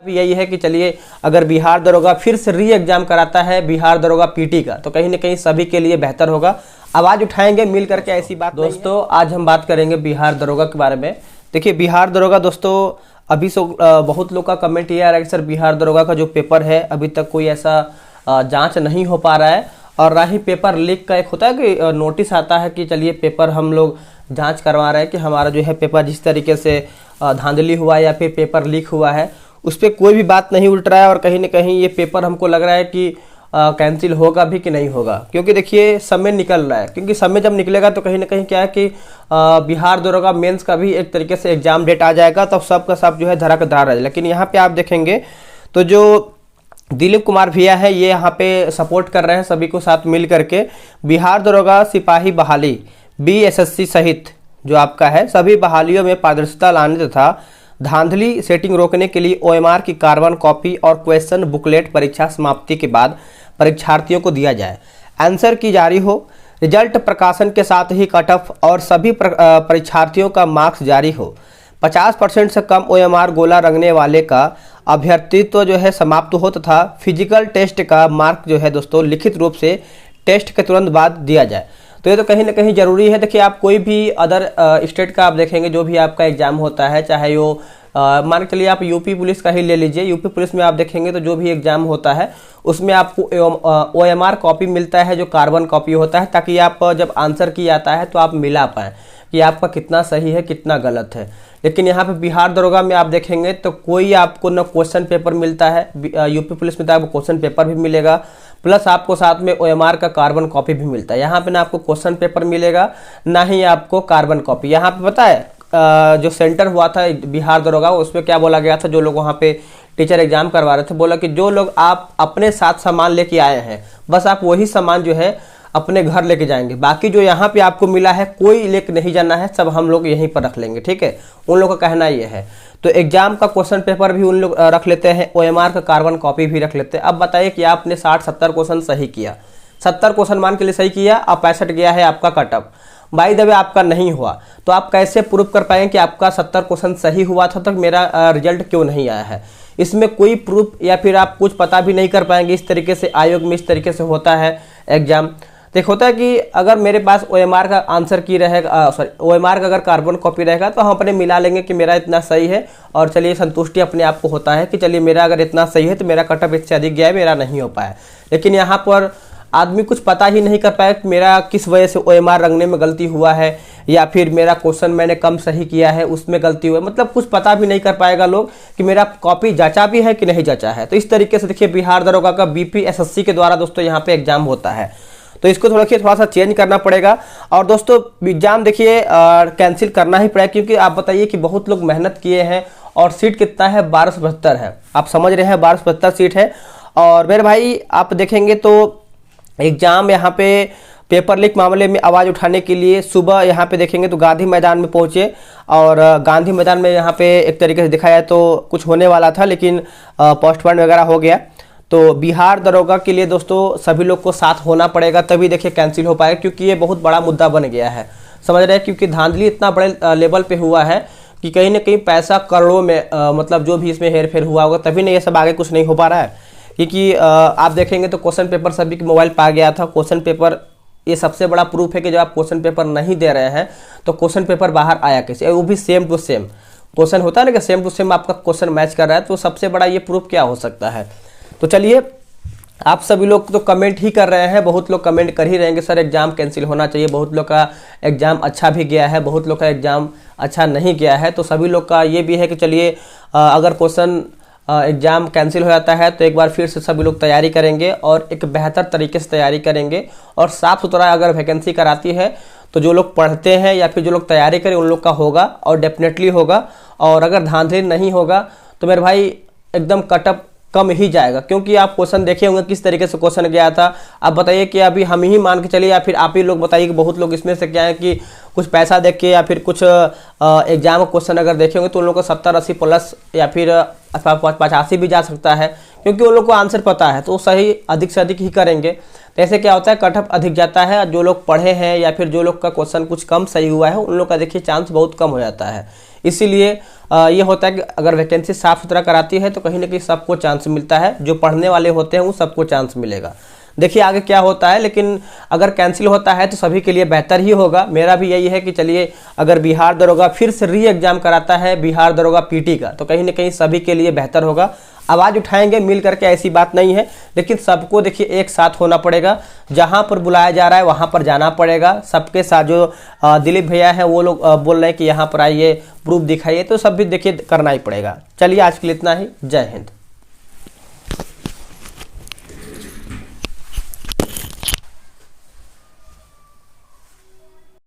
यही है कि चलिए अगर बिहार दरोगा फिर से री एग्जाम कराता है बिहार दरोगा पीटी का, तो कहीं ना कहीं सभी के लिए बेहतर होगा। आवाज उठाएंगे मिल करके, ऐसी बात दोस्तों। आज हम बात करेंगे बिहार दरोगा के बारे में। देखिए बिहार दरोगा दोस्तों, अभी बहुत लोग का कमेंट ये आ रहा है कि सर बिहार दरोगा का जो पेपर है अभी तक कोई ऐसा जांच नहीं हो पा रहा है, और ना ही पेपर लीक का एक होता है कि नोटिस आता है कि चलिए पेपर हम लोग जांच करवा रहे हैं कि हमारा जो है पेपर जिस तरीके से धांधली हुआ या फिर पेपर लीक हुआ है उस पर कोई भी बात नहीं उठ रहा है। और कहीं ना कहीं ये पेपर हमको लग रहा है कि कैंसिल होगा भी कि नहीं होगा, क्योंकि देखिए समय निकल रहा है। क्योंकि समय जब निकलेगा तो कहीं ना कहीं क्या है कि बिहार दरोगा मेंस का भी एक तरीके से एग्जाम डेट आ जाएगा, तब सब का सब जो है धड़ाकेदार है। लेकिन यहाँ पे आप देखेंगे तो जो दिलीप कुमार भैया है ये यहाँ पे सपोर्ट कर रहे हैं सभी को साथ मिल करके। बिहार दरोगा सिपाही बहाली BSSC सहित जो आपका है सभी बहालियों में पारदर्शिता लाने तथा धांधली सेटिंग रोकने के लिए OMR की कार्बन कॉपी और क्वेश्चन बुकलेट परीक्षा समाप्ति के बाद परीक्षार्थियों को दिया जाए। आंसर की जारी हो, रिजल्ट प्रकाशन के साथ ही कट ऑफ और सभी परीक्षार्थियों का मार्क्स जारी हो। 50% से कम OMR गोला रंगने वाले का अभ्यर्थित्व जो है समाप्त हो तथा फिजिकल टेस्ट का मार्क जो है दोस्तों लिखित रूप से टेस्ट के तुरंत बाद दिया जाए। तो ये तो कहीं ना कहीं जरूरी है। देखिए आप कोई भी अदर स्टेट का आप देखेंगे जो भी आपका एग्जाम होता है, चाहे वो मान के चलिए आप यूपी पुलिस का ही ले लीजिए। यूपी पुलिस में आप देखेंगे तो जो भी एग्जाम होता है उसमें आपको OMR कॉपी मिलता है जो कार्बन कॉपी होता है, ताकि आप जब आंसर की आता है तो आप मिला पाएँ कि आपका कितना सही है कितना गलत है। लेकिन यहाँ पे बिहार दरोगा में आप देखेंगे तो कोई आपको न क्वेश्चन पेपर मिलता है। यूपी पुलिस में तो आपको क्वेश्चन पेपर भी मिलेगा, प्लस आपको साथ में OMR का कार्बन कॉपी भी मिलता है। यहाँ पे ना आपको क्वेश्चन पेपर मिलेगा ना ही आपको कार्बन कॉपी। यहाँ पे पता है जो सेंटर हुआ था बिहार दरोगा उसमें क्या बोला गया था, जो लोग वहाँ पे टीचर एग्जाम करवा रहे थे, बोला कि जो लोग आप अपने साथ सामान लेके आए हैं बस आप वही सामान जो है अपने घर लेके जाएंगे, बाकी जो यहाँ पे आपको मिला है कोई लेके नहीं जाना है, सब हम लोग यहीं पर रख लेंगे। ठीक है, उन लोगों का कहना ये है। तो एग्जाम का क्वेश्चन पेपर भी उन लोग रख लेते हैं, OMR का कार्बन कॉपी भी रख लेते हैं। अब बताइए कि आपने 60-70 क्वेश्चन सही किया, 70 क्वेश्चन मान के लिए सही किया, अब 65 गया है आपका cut off, by the way आपका नहीं हुआ, तो आप कैसे प्रूव कर पाएंगे कि आपका 70 क्वेश्चन सही हुआ था तक मेरा रिजल्ट क्यों नहीं आया है? इसमें कोई प्रूफ या फिर आप कुछ पता भी नहीं कर पाएंगे। इस तरीके से आयोग में इस तरीके से होता है एग्जाम। देख होता है कि अगर मेरे पास OMR का आंसर की रहेगा, OMR का अगर कार्बन कॉपी रहेगा तो हम अपने मिला लेंगे कि मेरा इतना सही है, और चलिए संतुष्टि अपने आप को होता है कि चलिए मेरा अगर इतना सही है तो मेरा कट ऑफ इससे अधिक गया है, मेरा नहीं हो पाया। लेकिन यहाँ पर आदमी कुछ पता ही नहीं कर पाया कि मेरा किस वजह से OMR रंगने में गलती हुआ है, या फिर मेरा क्वेश्चन मैंने कम सही किया है उसमें गलती हुई है। मतलब कुछ पता भी नहीं कर पाएगा लोग कि मेरा कॉपी जचा भी है कि नहीं जचा है। तो इस तरीके से देखिए बिहार दरोगा का BPSSC के द्वारा दोस्तों यहाँ पे एग्जाम होता है, तो इसको थोड़ा सा चेंज करना पड़ेगा। और दोस्तों एग्जाम देखिए कैंसिल करना ही पड़ेगा, क्योंकि आप बताइए कि बहुत लोग मेहनत किए हैं और सीट कितना है, 1275 है। आप समझ रहे हैं 1275 सीट है। और मेरे भाई आप देखेंगे तो एग्जाम यहाँ पे पेपर लीक मामले में आवाज़ उठाने के लिए सुबह यहाँ पे देखेंगे तो गांधी मैदान में पहुँचे, और गांधी मैदान में यहाँ पे एक तरीके से दिखाया तो कुछ होने वाला था लेकिन पोस्टपोन वगैरह हो गया। तो बिहार दरोगा के लिए दोस्तों सभी लोग को साथ होना पड़ेगा, तभी देखिए कैंसिल हो पाएगा, क्योंकि ये बहुत बड़ा मुद्दा बन गया है। समझ रहे हैं, क्योंकि धांधली इतना बड़े लेवल पे हुआ है कि कहीं ना कहीं पैसा करोड़ों में मतलब जो भी इसमें हेर फेर हुआ होगा, तभी नहीं ये सब आगे कुछ नहीं हो पा रहा है। क्योंकि आप देखेंगे तो क्वेश्चन पेपर सभी के मोबाइल पर आ गया था। क्वेश्चन पेपर ये सबसे बड़ा प्रूफ है कि जब आप क्वेश्चन पेपर नहीं दे रहे हैं तो क्वेश्चन पेपर बाहर आया कैसे, वो भी सेम टू सेम क्वेश्चन होता है ना कि सेम टू सेम आपका क्वेश्चन मैच कर रहा है, तो सबसे बड़ा ये प्रूफ क्या हो सकता है। तो चलिए आप सभी लोग तो कमेंट ही कर रहे हैं, बहुत लोग कमेंट कर ही रहेंगे सर एग्जाम कैंसिल होना चाहिए, बहुत लोग का एग्जाम अच्छा भी गया है, बहुत लोग का एग्जाम अच्छा नहीं गया है। तो सभी लोग का ये भी है कि चलिए अगर क्वेश्चन एग्जाम कैंसिल हो जाता है तो एक बार फिर से सभी लोग तैयारी करेंगे और एक बेहतर तरीके से तैयारी करेंगे, और साफ़ सुथरा अगर वैकेंसी कराती है तो जो लोग पढ़ते हैं या फिर जो लोग तैयारी करें उन लोग का होगा, और डेफिनेटली होगा। और अगर धांधली नहीं होगा तो मेरे भाई एकदम कट ऑफ कम ही जाएगा, क्योंकि आप क्वेश्चन देखे होंगे किस तरीके से क्वेश्चन गया था। आप बताइए कि अभी हम ही मान के चलिए या फिर आप ही लोग बताइए कि बहुत लोग इसमें से क्या है कि कुछ पैसा देख के या फिर कुछ एग्जाम क्वेश्चन अगर देखे होंगे तो उन लोगों को 70-80 प्लस या फिर 85 भी जा सकता है, क्योंकि उन लोग को आंसर पता है, तो वो सही अधिक से अधिक ही करेंगे। तो ऐसे क्या होता है कट ऑफ अधिक जाता है, जो लोग पढ़े हैं या फिर जो लोग का क्वेश्चन कुछ कम सही हुआ है उन लोग का देखिए चांस बहुत कम हो जाता है। इसीलिए ये होता है कि अगर वैकेंसी साफ सुथरा कराती है तो कहीं ना कहीं सबको चांस मिलता है, जो पढ़ने वाले होते हैं वो सबको चांस मिलेगा। देखिए आगे क्या होता है, लेकिन अगर कैंसिल होता है तो सभी के लिए बेहतर ही होगा। मेरा भी यही है कि चलिए अगर बिहार दरोगा फिर से री एग्जाम कराता है बिहार दरोगा पीटी का, तो कहीं ना कहीं सभी के लिए बेहतर होगा। आवाज़ उठाएंगे मिल करके, ऐसी बात नहीं है, लेकिन सबको देखिए एक साथ होना पड़ेगा। जहां पर बुलाया जा रहा है वहां पर जाना पड़ेगा सबके साथ। जो दिलीप भैया हैं वो लोग बोल रहे हैं कि यहाँ पर आइए, प्रूफ दिखाइए, तो सब भी देखिए करना ही पड़ेगा। चलिए आज के लिए इतना ही। जय हिंद।